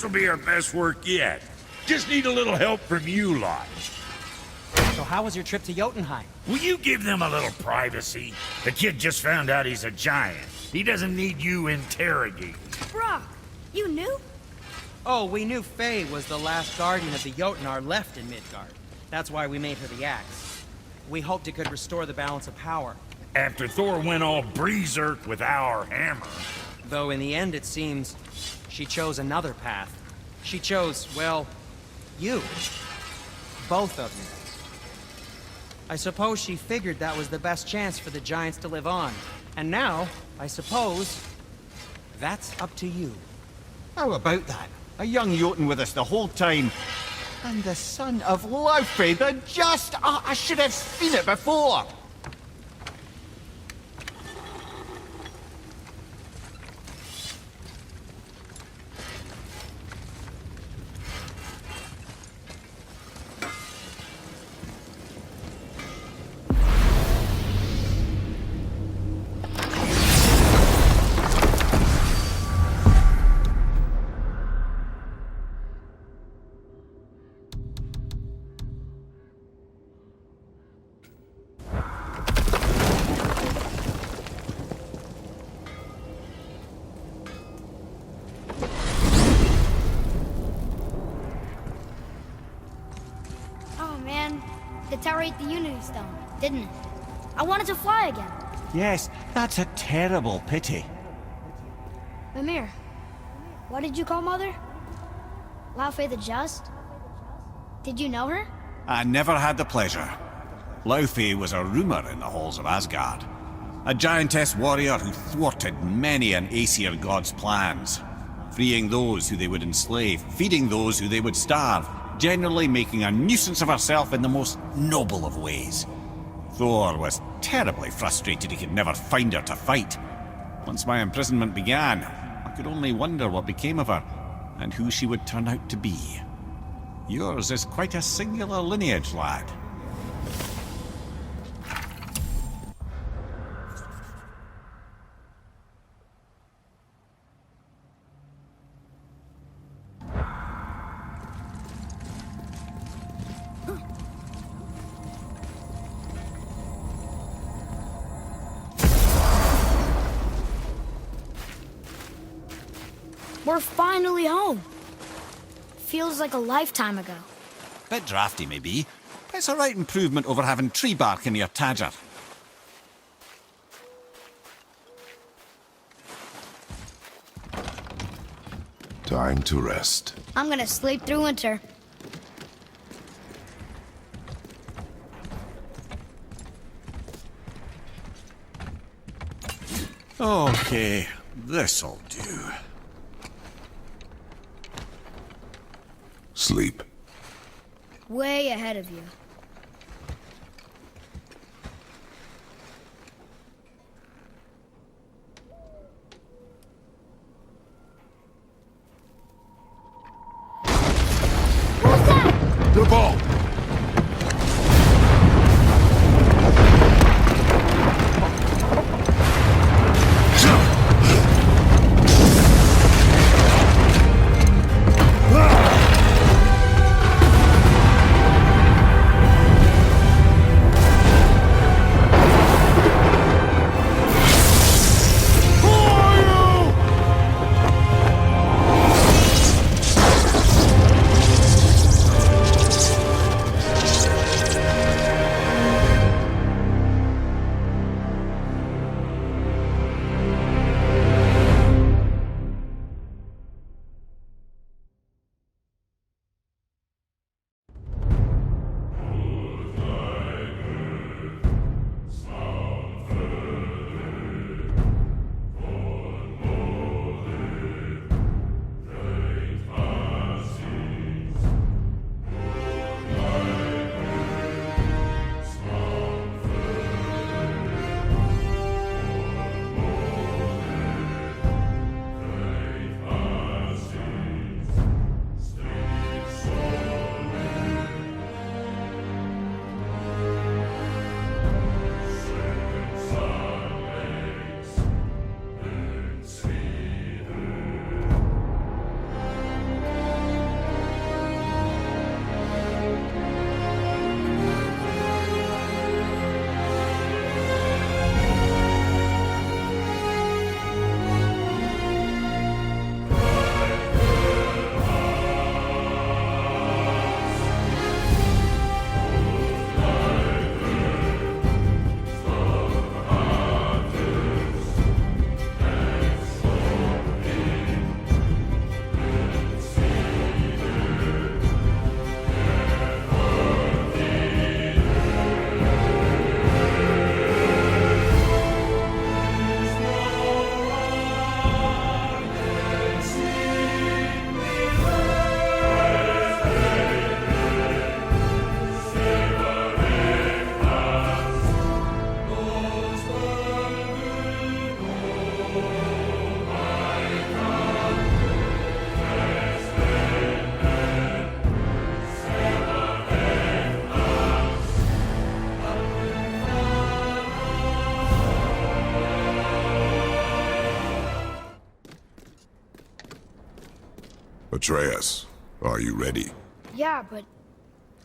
This'll be our best work yet. Just need a little help from you lot. So how was your trip to Jotunheim? Will you give them a little privacy? The kid just found out he's a giant. He doesn't need you interrogating. Brock, you knew? Oh, we knew Faye was the last guardian of the Jotnar left in Midgard. That's why we made her the axe. We hoped it could restore the balance of power. After Thor went all berserk with our hammer. Though in the end, it seems, she chose another path. She chose, well, you. Both of you. I suppose she figured that was the best chance for the giants to live on. And now, I suppose, that's up to you. How about that? A young Jotun with us the whole time. And the son of Laufey, the just... Oh, I should have seen it before! Oh man, the tower ate the Unity Stone, didn't it? I wanted to fly again. Yes, that's a terrible pity. Mimir, what did you call Mother? Laufey the Just? Did you know her? I never had the pleasure. Laufey was a rumor in the halls of Asgard. A giantess warrior who thwarted many an Aesir god's plans. Freeing those who they would enslave, feeding those who they would starve, generally making a nuisance of herself in the most noble of ways. Thor was terribly frustrated he could never find her to fight. Once my imprisonment began, I could only wonder what became of her, and who she would turn out to be. Yours is quite a singular lineage, lad. We're finally home. Feels like a lifetime ago. Bit drafty, maybe, but it's a right improvement over having tree bark in your tadger. Time to rest. I'm gonna sleep through winter. Okay, this'll do. Sleep. Way ahead of you. Who's that? The ball! Atreus, are you ready? Yeah, but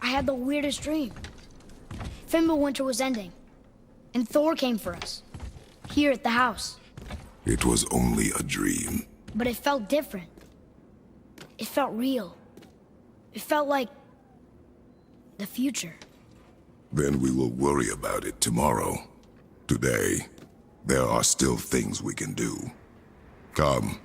I had the weirdest dream. Fimbulwinter was ending, and Thor came for us. Here at the house. It was only a dream. But it felt different. It felt real. It felt like the future. Then we will worry about it tomorrow. Today, there are still things we can do. Come.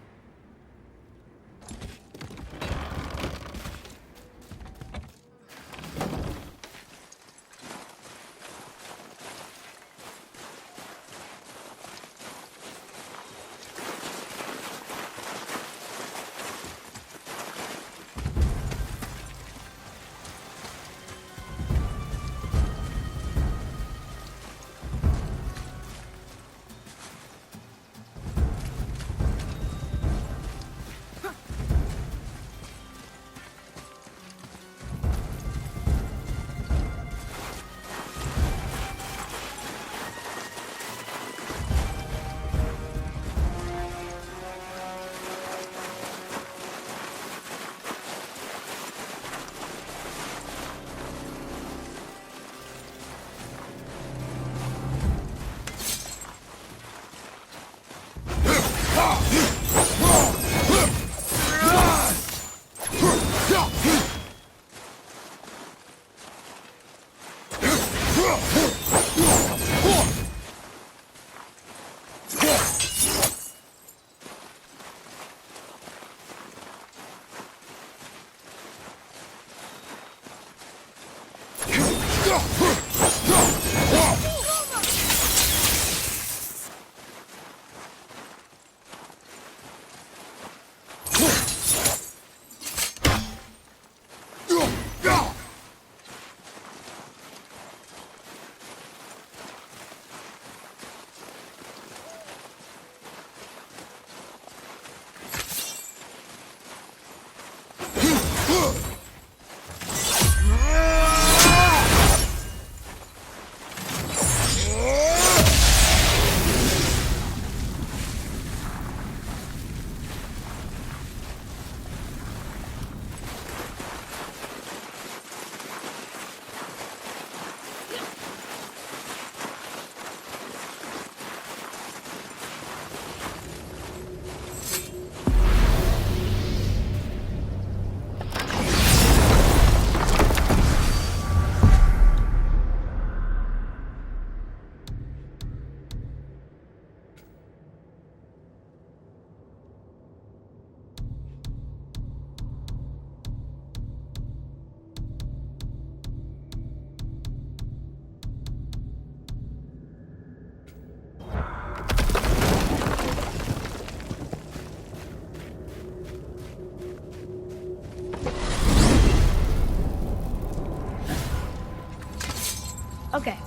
Okay.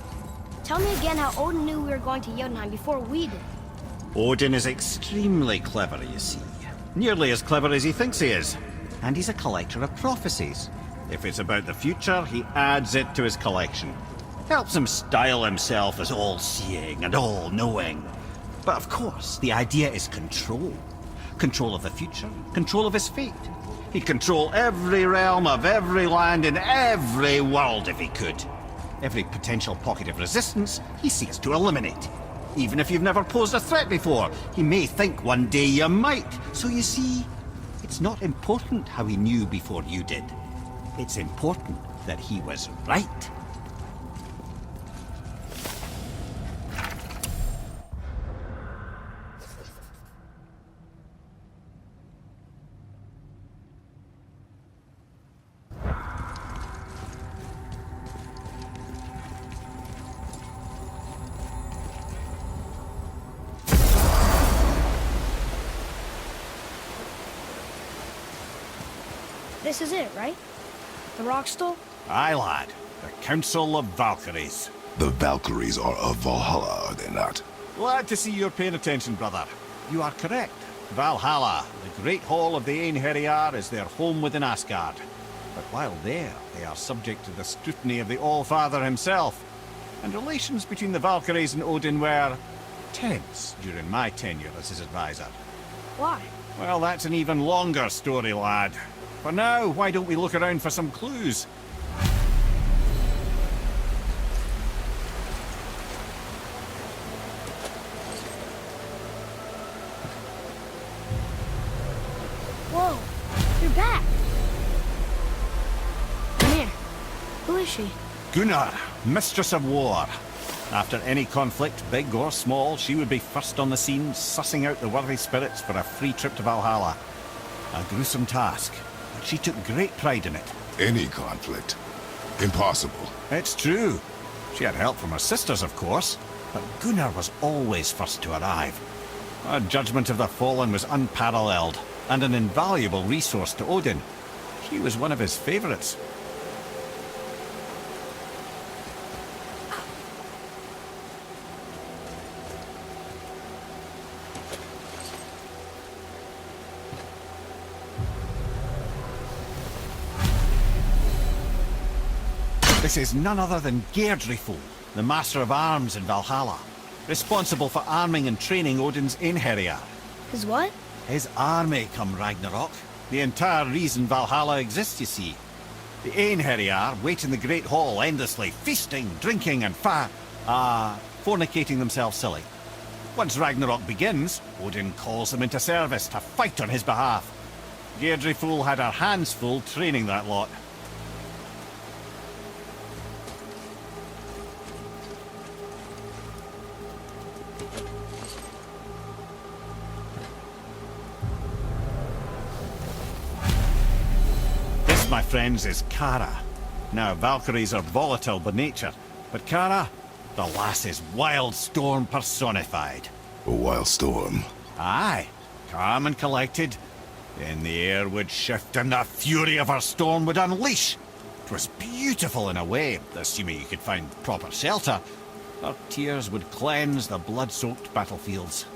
Tell me again how Odin knew we were going to Jotunheim before we did. Odin is extremely clever, you see. Nearly as clever as he thinks he is. And he's a collector of prophecies. If it's about the future, he adds it to his collection. Helps him style himself as all-seeing and all-knowing. But of course, the idea is control. Control of the future, control of his fate. He'd control every realm of every land in every world if he could. Every potential pocket of resistance, he seeks to eliminate. Even if you've never posed a threat before, he may think one day you might. So you see, it's not important how he knew before you did. It's important that he was right. This is it, right? The Rockstall? Aye, lad. The Council of Valkyries. The Valkyries are of Valhalla, are they not? Glad to see you're paying attention, brother. You are correct. Valhalla, the great hall of the Einherjar, is their home within Asgard. But while there, they are subject to the scrutiny of the All-Father himself. And relations between the Valkyries and Odin were tense during my tenure as his advisor. Why? Well, that's an even longer story, lad. For now, why don't we look around for some clues? Whoa, you're back. Come here. Who is she? Gunnar, Mistress of War. After any conflict, big or small, she would be first on the scene, sussing out the worthy spirits for a free trip to Valhalla. A gruesome task, but she took great pride in it. Any conflict. Impossible. It's true. She had help from her sisters, of course, but Gunnar was always first to arrive. Her judgment of the fallen was unparalleled, and an invaluable resource to Odin. She was one of his favourites. This is none other than Geirdriful, the Master of Arms in Valhalla, responsible for arming and training Odin's Einherjar. His what? His army come Ragnarok. The entire reason Valhalla exists, you see. The Einherjar wait in the Great Hall endlessly, feasting, drinking and fornicating themselves silly. Once Ragnarok begins, Odin calls them into service to fight on his behalf. Geirdriful had her hands full training that lot. My friends, is Kara. Now, Valkyries are volatile by nature, but Kara, the lass is wild storm personified. A wild storm. Aye, calm and collected. Then the air would shift and the fury of her storm would unleash. It was beautiful in a way, assuming you could find proper shelter. Her tears would cleanse the blood-soaked battlefields.